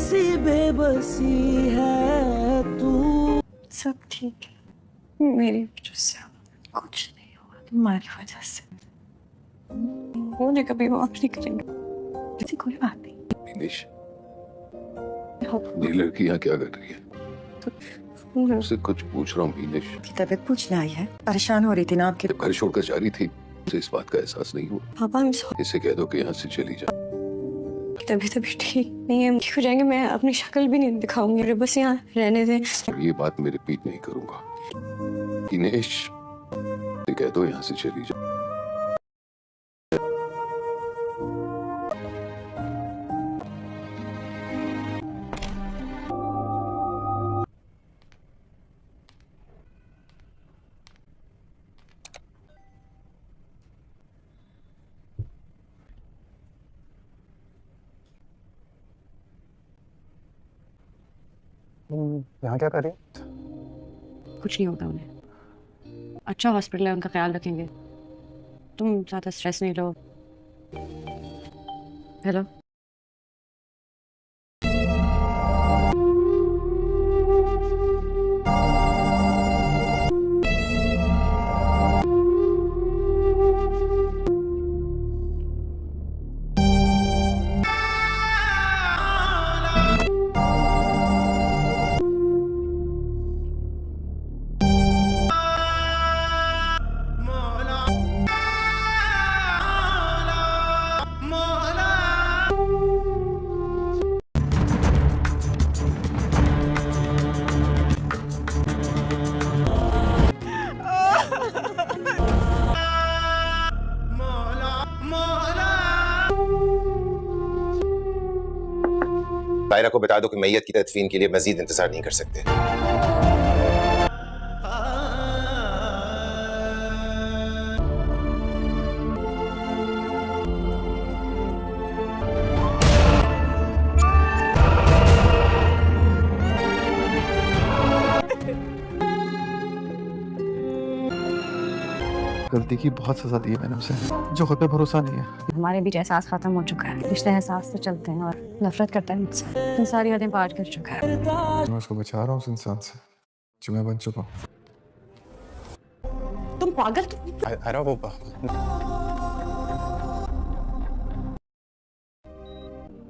सी बेबसी है तू। सब ठीक है, मेरी वजह से कुछ नहीं हुआ, तुम्हारी वजह से। मुझे कभी माफ नहीं करेंगे, ऐसी कोई बात नहीं। निश, ये लड़कियां क्या कर रही है? उससे कुछ पूछ रहा हूँ मीनिश। तबीयत पूछने आई है, परेशान हो रही थी ना आपकी। घर छोड़कर जा रही थी, उसे इस बात का एहसास नहीं हुआ। पापा इसे कह दो कि यहाँ से चली जा। तबीयत अभी ठीक नहीं है, ठीक हो जाएंगे। मैं अपनी शक्ल भी नहीं दिखाऊंगी, बस यहाँ रहने दें। ये बात मैं रिपीट नहीं करूंगा। दिनेश, इसे कह दो यहाँ से चली जा। यहाँ क्या कर रही हो? कुछ नहीं होगा उन्हें। अच्छा हॉस्पिटल है, उनका ख्याल रखेंगे। तुम ज़्यादा स्ट्रेस नहीं लो। हेलो, तायरा को बता दो कि मैयत की तदफीन के लिए मजीद इंतजार नहीं कर सकते। गलती की बहुत सजा दी है मैंने उसे, जो खुद पे भरोसा नहीं है। हमारे बीच एहसास खत्म हो चुका है। रिश्ते एहसास से चलते हैं और नफरत करता है मुझसे। तो सारी हदें पार कर चुका है। मैं उसको बचा रहा हूँ उस इंसान से जो मैं बन चुका हूँ। तुम पागल। अरे वो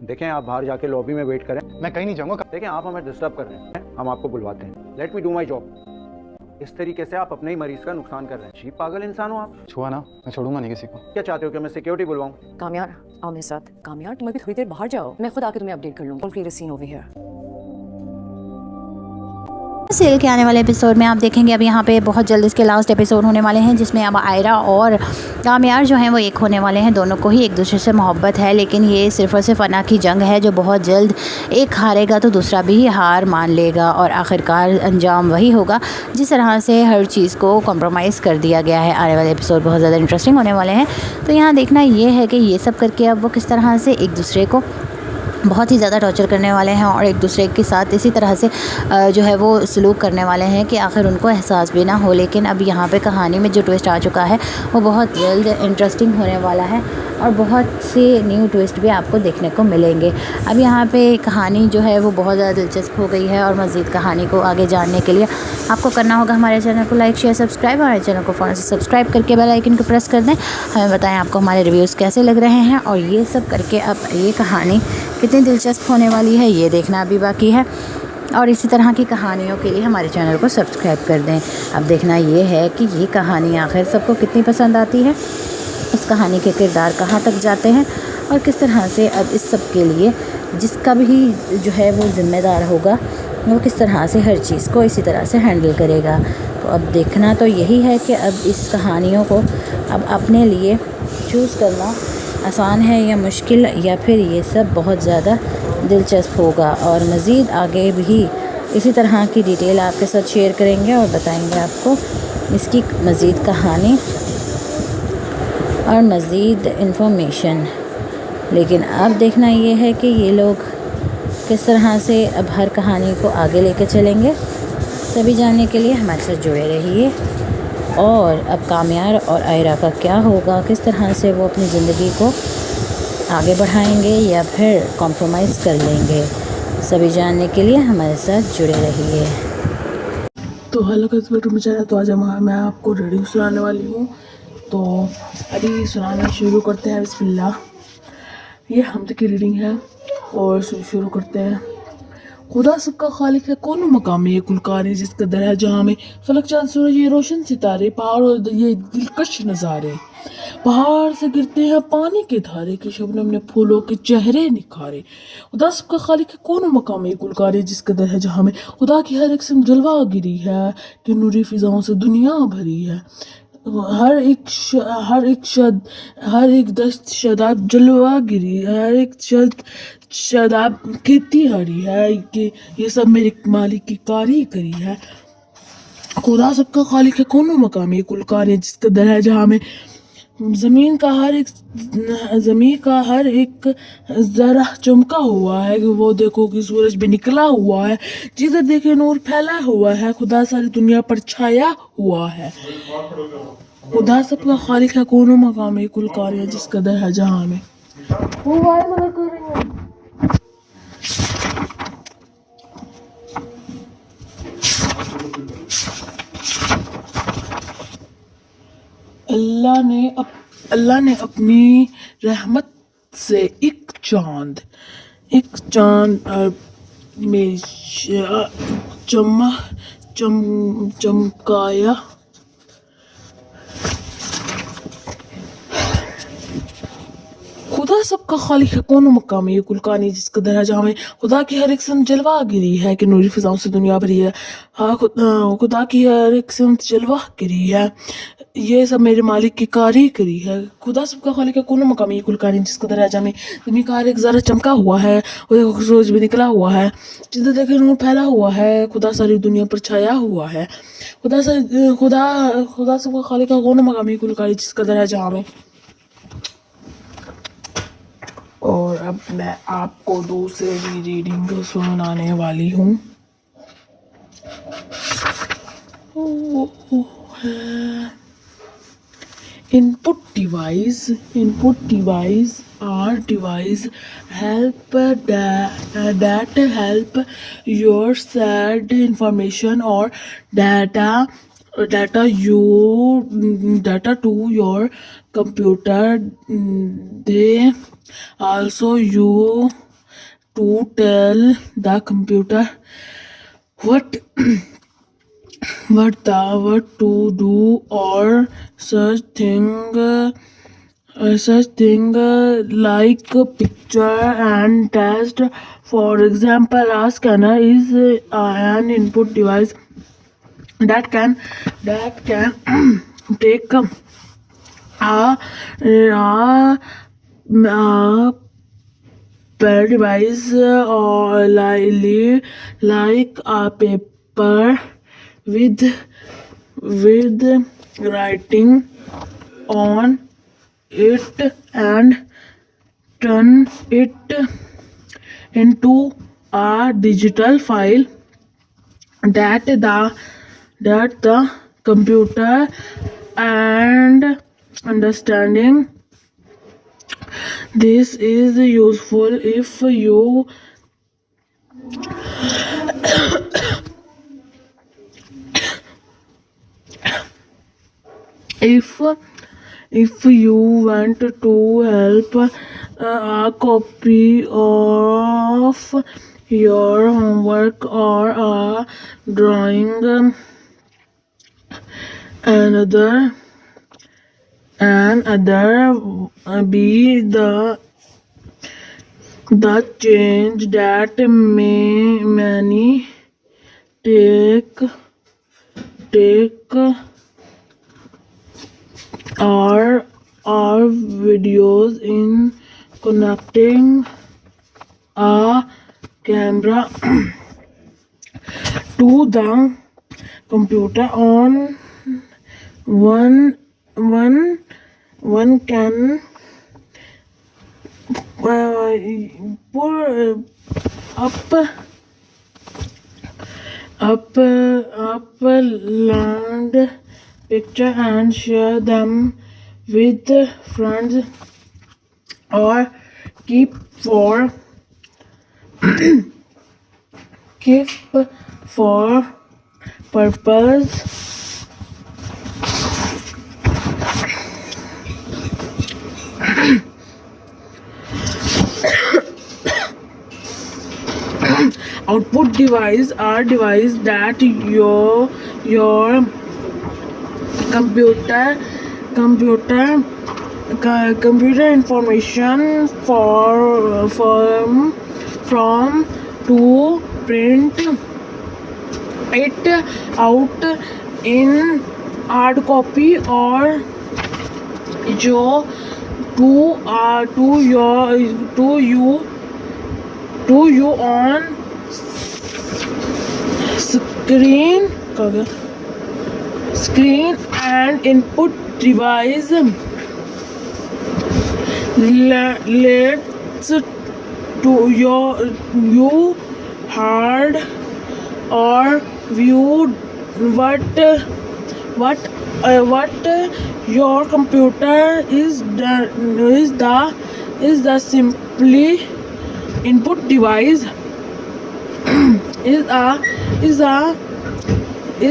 देखें, आप बाहर जाके लॉबी में वेट करें। मैं कहीं नहीं जाऊंगा। देखें, आप हमें डिस्टर्ब कर रहे हैं, हम आपको बुलवाते हैं। Let me do my job. इस तरीके से आप अपने ही मरीज का नुकसान कर रहे हैं। चीप पागल इंसान हो आप। छुआ ना, मैं छोड़ूंगा नहीं किसी को। क्या चाहते हो कि मैं सिक्योरिटी बुलवाऊं? कामयार, आओ मेरे साथ। कामयार, तुम अभी थोड़ी देर बाहर जाओ, मैं खुद आके तुम्हें अपडेट कर लूंगी। Clear seen over here. Serial के आने वाले एपिसोड में आप देखेंगे अब यहाँ पे बहुत जल्द इसके लास्ट एपिसोड होने वाले हैं, जिसमें अब आयरा और कामयार जो हैं वो एक होने वाले हैं। दोनों को ही एक दूसरे से मोहब्बत है, लेकिन ये सिर्फ और सिर्फ अना की जंग है जो बहुत जल्द एक हारेगा तो दूसरा भी हार मान लेगा और आखिरकार अंजाम वही होगा जिस तरह से हर चीज़ को कॉम्प्रोमाइज़ कर दिया गया है। आने वाले एपिसोड बहुत ज़्यादा इंटरेस्टिंग होने वाले हैं। तो यहाँ देखना ये है कि ये सब करके अब वो किस तरह से एक दूसरे को बहुत ही ज़्यादा टॉर्चर करने वाले हैं और एक दूसरे के साथ इसी तरह से जो है वो सलूक करने वाले हैं कि आखिर उनको एहसास भी ना हो। लेकिन अब यहाँ पे कहानी में जो ट्विस्ट आ चुका है वो बहुत जल्द इंटरेस्टिंग होने वाला है और बहुत से न्यू ट्विस्ट भी आपको देखने को मिलेंगे। अब यहाँ पे कहानी जो है वो बहुत ज़्यादा दिलचस्प हो गई है और मज़ीद कहानी को आगे जानने के लिए आपको करना होगा हमारे चैनल को लाइक शेयर सब्सक्राइब। हमारे चैनल को फ़ौरन से सब्सक्राइब करके बेल आइकन को प्रेस कर दें। हमें बताएं आपको हमारे रिव्यूज़ कैसे लग रहे हैं और ये सब करके अब ये कहानी कितनी दिलचस्प होने वाली है ये देखना अभी बाकी है। और इसी तरह की कहानियों के लिए हमारे चैनल को सब्सक्राइब कर दें। अब देखना ये है कि ये कहानी आखिर सबको कितनी पसंद आती है, इस कहानी के किरदार कहाँ तक जाते हैं और किस तरह से अब इस सब के लिए जिसका भी जो है वो ज़िम्मेदार होगा वो किस तरह से हर चीज़ को इसी तरह से हैंडल करेगा। तो अब देखना तो यही है कि अब इस कहानियों को अब अपने लिए चूज़ करना आसान है या मुश्किल, या फिर ये सब बहुत ज़्यादा दिलचस्प होगा। और मज़ीद आगे भी इसी तरह की डिटेल आपके साथ शेयर करेंगे और बताएंगे आपको इसकी मज़ीद कहानी और मज़ीद इन्फॉर्मेशन। लेकिन अब देखना ये है कि ये लोग किस तरह से अब हर कहानी को आगे लेकर चलेंगे। सभी जानने के लिए हमारे साथ जुड़े रहिए। और अब कामयार और आयरा का क्या होगा, किस तरह से वो अपनी ज़िंदगी को आगे बढ़ाएंगे या फिर कॉम्प्रोमाइज़ कर लेंगे, सभी जानने के लिए हमारे साथ जुड़े रहिए। तो hello guys, welcome to channel. तो आज मैं आपको रीडिंग सुनाने वाली हूँ। तो अभी सुनाना शुरू करते हैं। बिस्मिल्लाह। ये हमद की रीडिंग है और शुरू करते हैं। खुदा सबका खालिक है, कौन मकाम ये कुलकार है जिस कदर है जहाँ में फलक चांद सूरज ये रोशन सितारे, पहाड़ और ये दिलकश नज़ारे, पहाड़ से गिरते हैं पानी के धारे के शबनम ने फूलों के चेहरे निखारे। खुदा सबका खालिक है, कौन मकाम ये कुलकार है जिस कदर है जहाँ में खुदा की हर एक सिम जलवा गिरी है कि नूरी फिजाओं से दुनिया भरी है। हर एक दस्त शदाब जलवा गिरी है, हर एक शदाब खेती हरी है कि ये सब मेरे मालिक की कारीगरी है। खुदा सबका खालिक है, कौन मकाम ये कुलकार है जिस कदर है जहाँ में जमीन का हर एक जरा चमका हुआ है कि वो देखो कि सूरज भी निकला हुआ है, जिधर देखे नूर फैला हुआ है, खुदा सारी दुनिया पर छाया हुआ है। खुदा सबका खालिक है, कौन मकाम है कुलकार है जिस कदर है जहाँ में वो मदद कर रही है। अल्लाह ने अपनी रहमत से एक चांद में चमकाया। खुदा सबका खालिक है, कौन मकाम ये कुलकानी जिस कदर है जहाँ में खुदा की हर एक सिमत जलवा गिरी है कि नूरी फिजाओं से दुनिया भरी है। हाँ, खुदा की हर एक सिमत जलवा गिरी है, ये सब मेरे मालिक की कारीगरी है। खुदा सबका खालिक है, कौन मकाम ये कुलकानी जिस कदर है जहाँ में जमीन का हर एक जरा चमका हुआ है, सूरज भी निकला हुआ है, जिधर देखे नूर फैला हुआ है, खुदा सारी दुनिया पर छाया हुआ है। खुदा सबका खालिक है, कौन मकाम ये कुलकानी जिस कदर है जहाँ में। और अब मैं आपको दूसरी रीडिंग सुनाने वाली हूँ। Input device are device that help your set information or data to your computer. They also use to tell the computer what to do or such thing like picture and text. For example, a scanner is an input device that can take a device or like a paper with writing on it and turn it into a digital file that the computer and understanding. This is useful if you if you want to help a copy of your homework or a drawing another be the change that many take our videos in connecting a camera to the computer on one can upload picture and share them with friends or keep for Skip for purpose. Output device are devices that your computer information from to print it out in hard copy or जो to you on screen and input device lets to you hard or view what your computer is the simply input device is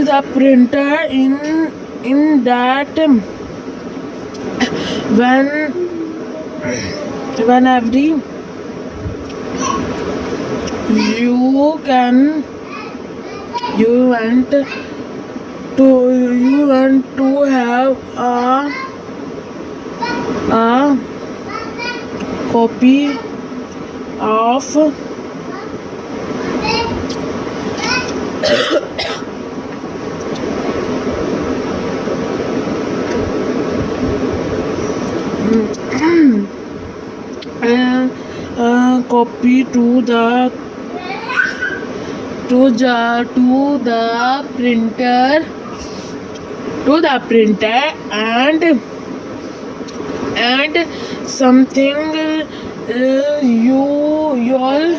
a printer in that whenever you want to have a copy of copy to the printer and something you'll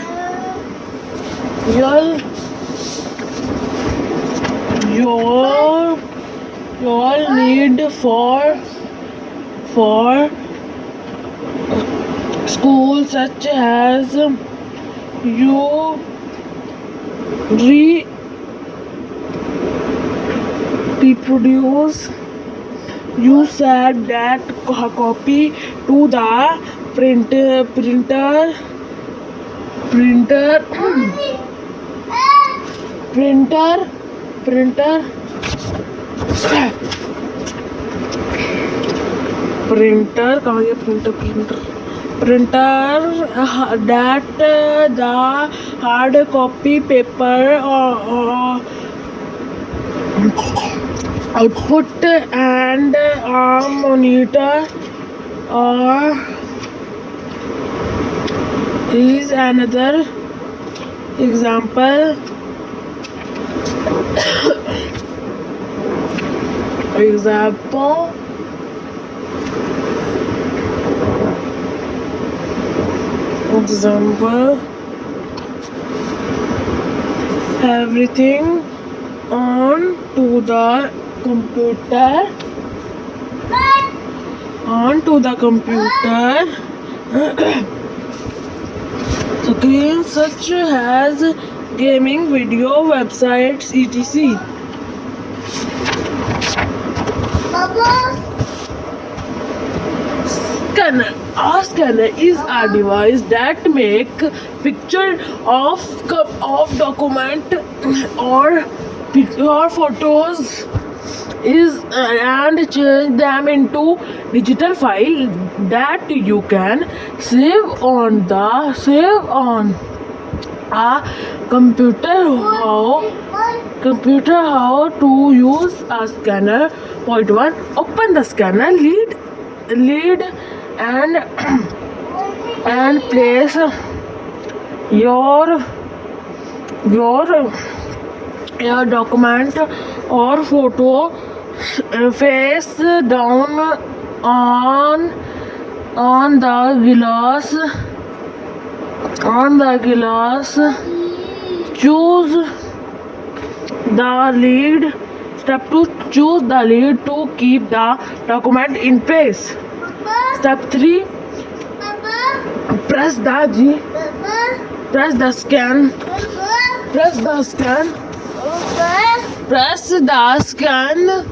need for school, such as you reproduce. You said that copy to the printer that the hard copy paper or output and a monitor or is another example. Everything onto the computer screen, such as gaming, video, websites, etc. A scanner is a device that make picture of document or photos and change them into digital file that you can save on a computer. How to use a scanner? Point 1. Open the scanner lid and place your document or photo face down on the glass. Choose the lid. Step 2. Choose the lid to keep the document in place. Step 3. Press the scan Press the scan. Press the scan.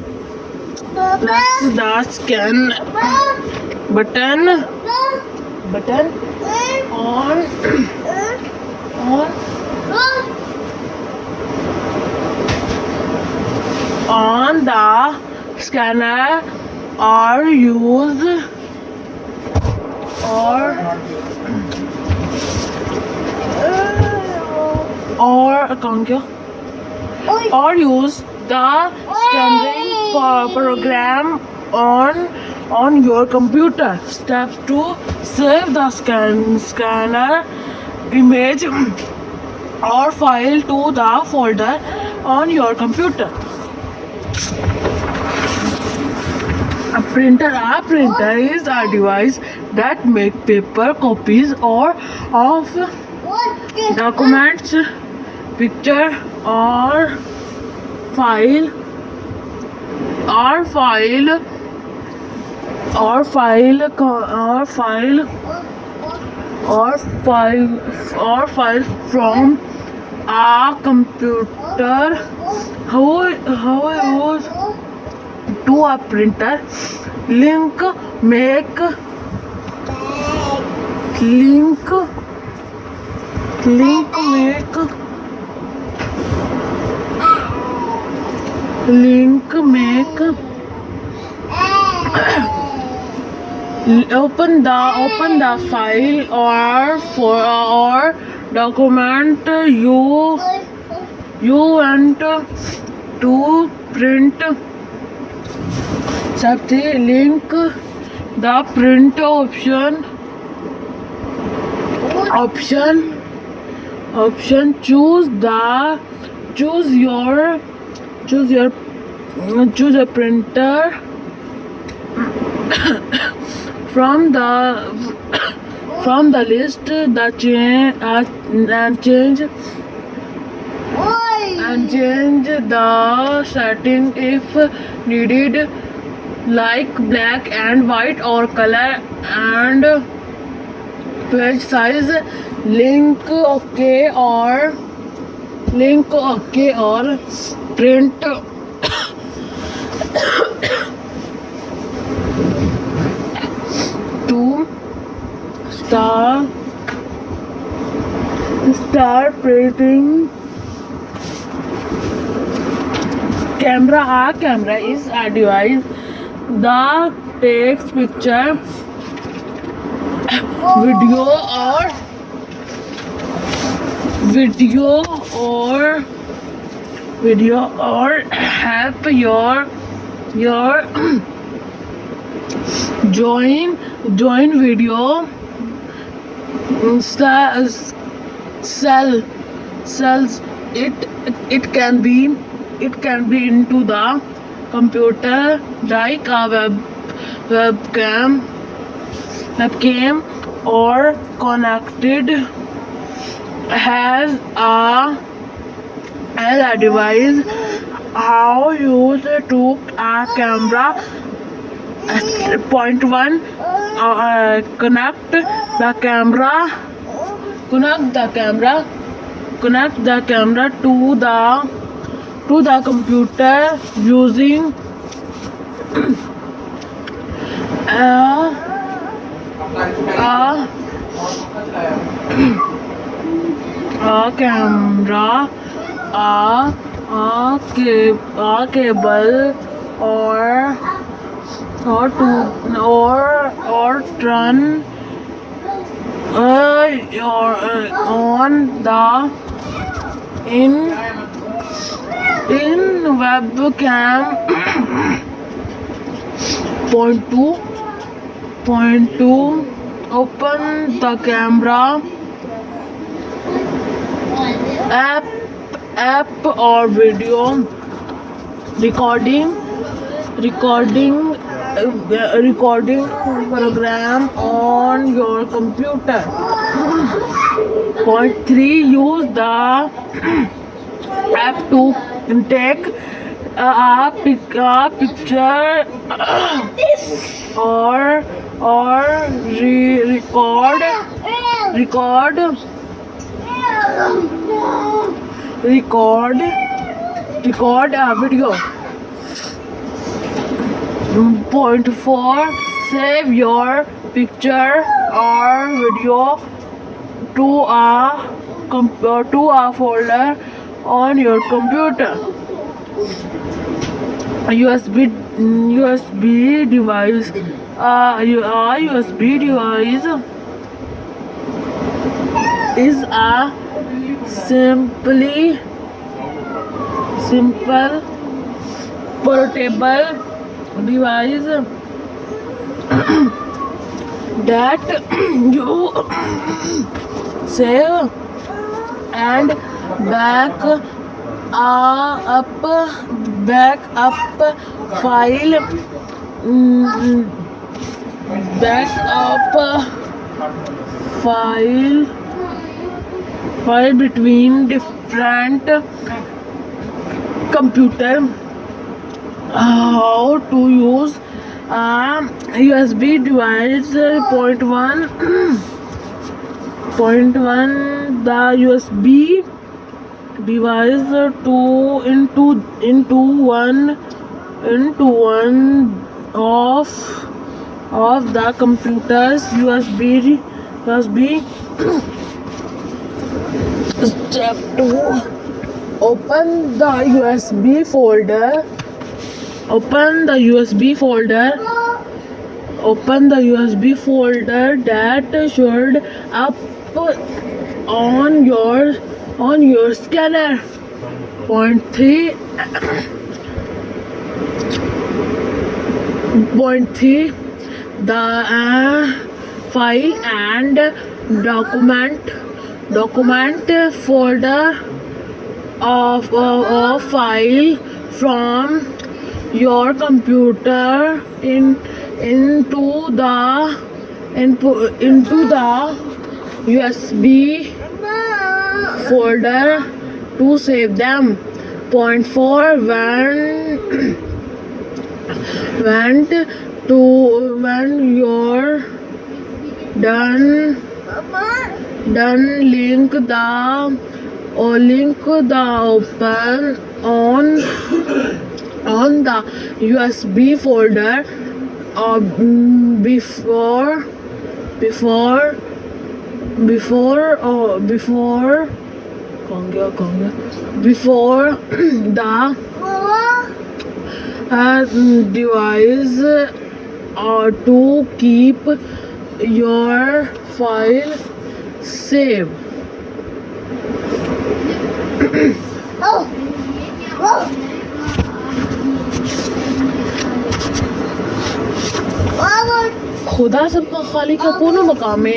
Press the scan button. Button on the scanner or use or use the scanning program on your computer. Step 2. Save the scanner image or file to the folder on your computer. A printer is a device that make paper copies or of documents, picture or file from a computer. How use to a printer link make open the file or document you want to print. Step 3. Link the print option. Choose your printer from the list. Change the setting if needed, like black and white or color and page size. Link OK or print. To start printing. A camera is a device that takes picture, video or help your join video cells. It can be into the computer like a webcam or connected as a device. How use to a camera. Point 1. Connect the camera to the computer using a camera, a cable or turn on the in webcam. Point 2. Open the camera app or video recording program on your computer. Point 3. Use the app to take a picture or record a video. Point 4, save your picture or video to a folder on your computer. A USB device. A USB device is a simple portable device that you save and back up file file between different computer. How to use a USB device. Point 1 the USB device into one of the computer's USB. Step 2, open the USB folder. Open the USB folder that should up on your scanner. Point 3 the file and document folder of file from your computer into the USB folder to save them. Point 4 when you're done link the open on the USB folder before the device to keep your file safe. खुदा सबका खालिक है कोनो मकामे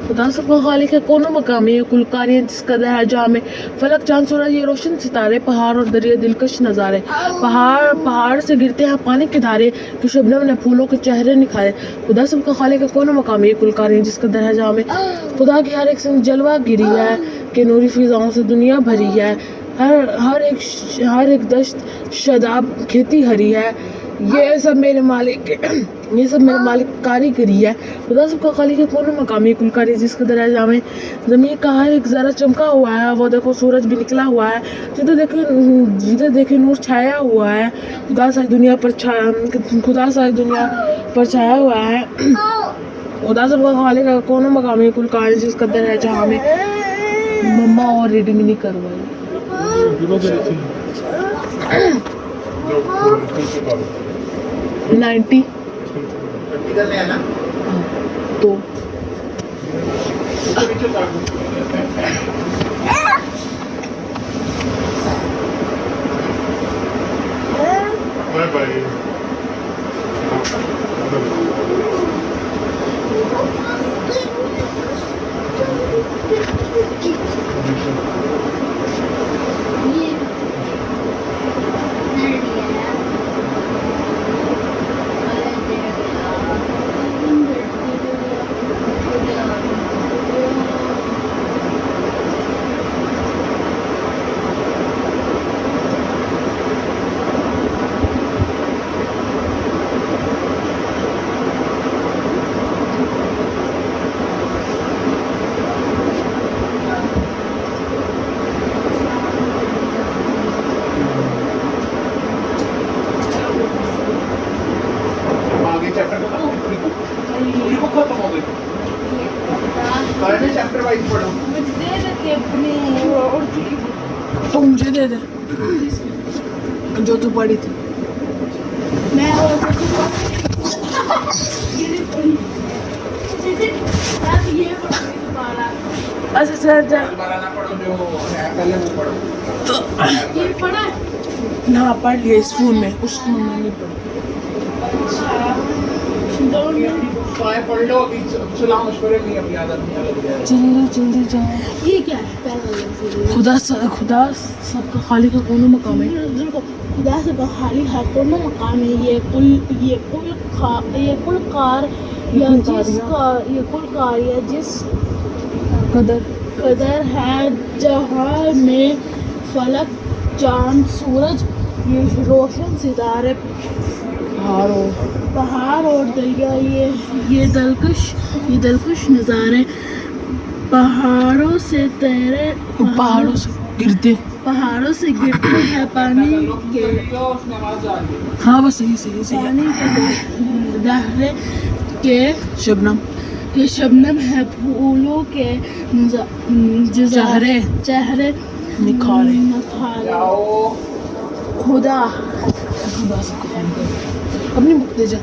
खुदा सबका खालिक है कोनो मकामे कुलकारी है जिसका दहर जामे फलक चांद सूरज ये रोशन सितारे पहाड़ और दरिया दिलकश नज़ारे पहाड़ से गिरते हैं पानी के धारे कि शबनम ने फूलों के चेहरे निखारे खुदा सबका खालिक है कोनो मकामे कुलकारी है जिसका दहर जामे खुदा की हर एक संग जलवा गिरी है कि नूरी फिजाओं से दुनिया भरी है हर एक दश्त शदाब खेती हरी है ये सब मेरे मालिक कारीगरी है खुदा सबका खालिक है कोनो मकामी कुलकारी जिसका दरिया जामे ज़मीन का हर एक ज़रा चमका हुआ है वो देखो सूरज भी निकला हुआ है जिधर देखे नूर छाया हुआ है खुदा सारी दुनिया पर छाया हुआ है खुदा सबका खालिक है कोनो मकामी कुलकारी जिसका दरिया जामे मम्मा और रीडिंग नहीं करवाई 90 तो उर्दू की तो मुझे दे दे जो तू पढ़ी थी। मैं और ये अच्छा सर जा तो ये पढ़ा है? ना पढ़ लिया इस फोन में, उस फोन में नहीं पढ़ी। जल्दी जल्दी जाओ। ये क्या है? पहले खुदा सबका खाली का कौन मकाम है? खुदा से बहाली है कौन मकाम है? ये कुल कार या जिस कदर है जहाँ में फलक चांद सूरज ये रोशन सितारे पहाड़ और दरिया ये दिलकश नज़ारे पहाड़ों से गिरते हैं पानी के हाँ बस सही पानी के दहरे के शबनम है फूलों के चेहरे निखारे खुदा अपनी बुक दे जा।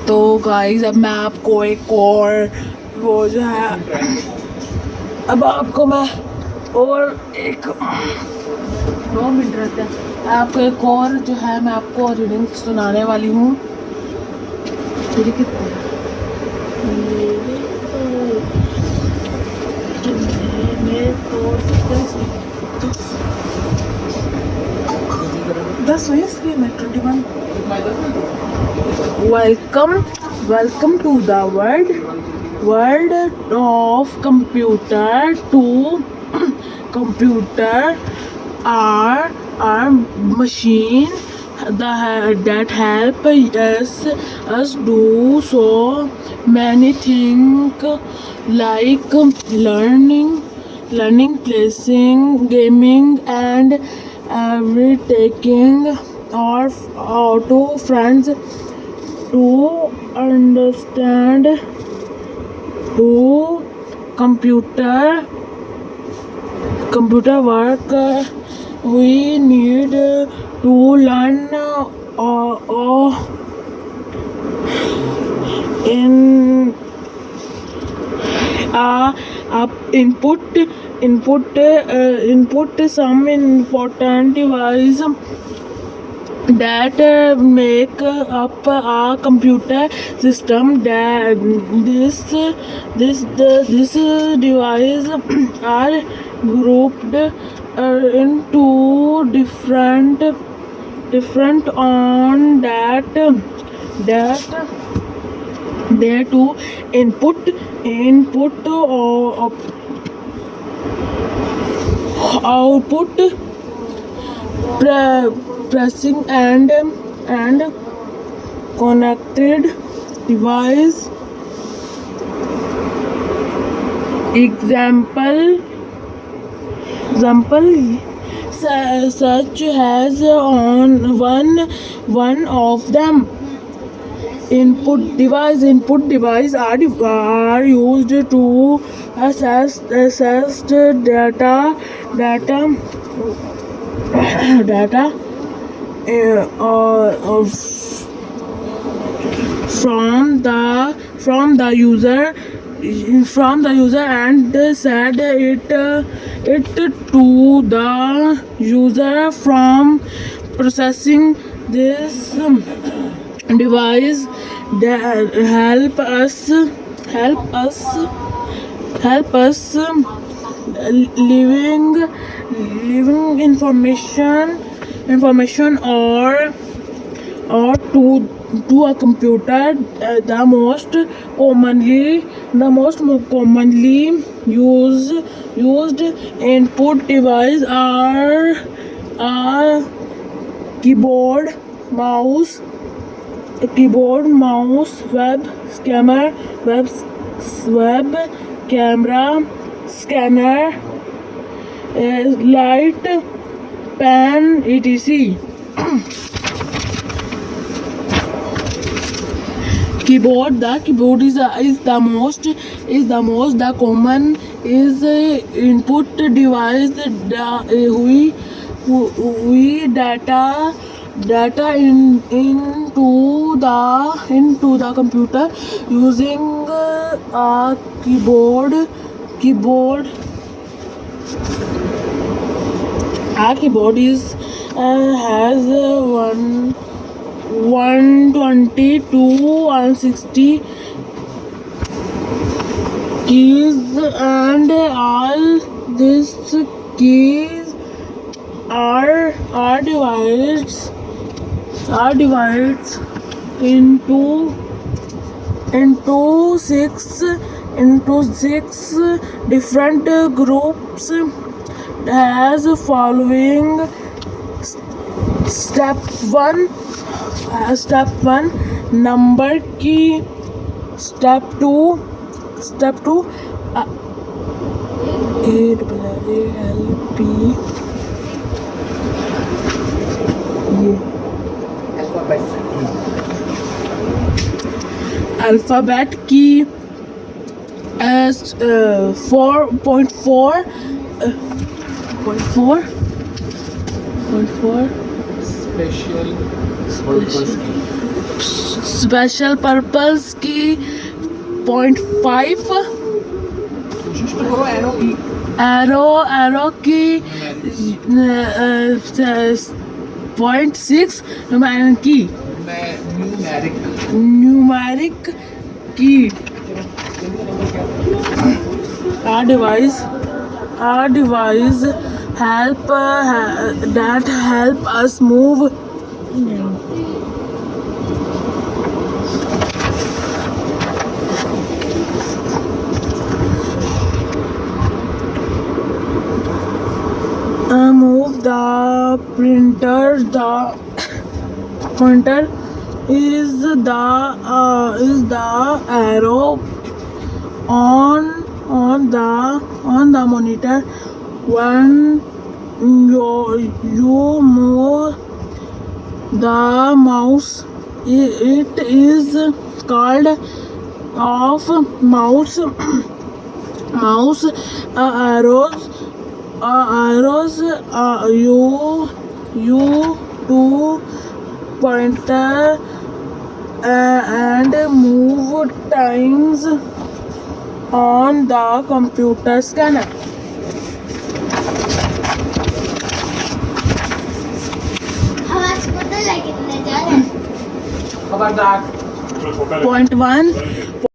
तो गाइस अब मैं आपको एक और वो जो है अब आपको मैं और एक 9 मिनट रहते हैं, आपको एक और जो है मैं आपको रीडिंग सुनाने वाली हूँ। तेरी कितने दस हुई इसलिए मैं 21। Welcome to the world of computer are machine that help us do so many things like learning, placing, gaming, and taking our to friends to understand to computer work. We need to learn in input some important device that make up a computer system. That this device are grouped into different on that to input or output pressing and connected device. Example such as on one of them input device are used to assess data from the user and send it to the user from processing. This device that help us living information or to a computer. The most commonly used input device are keyboard, mouse, web camera, scanner, light, pen, etc. keyboard. The keyboard is the most the common is input device. We data into the computer using a keyboard. A keyboard is has 120 to 160 keys, and all these keys are divided into six different groups as following. Step 1 number key. Step 2 ALP alphabet key as 4.4 special purpose key 0.5 arrow key 0.6 numeric key. Our device help us move the printer. The pointer is the arrow on the monitor. When you move the mouse, it is called off mouse. Arrows you to pointer and move times on the computer scanner. Point 1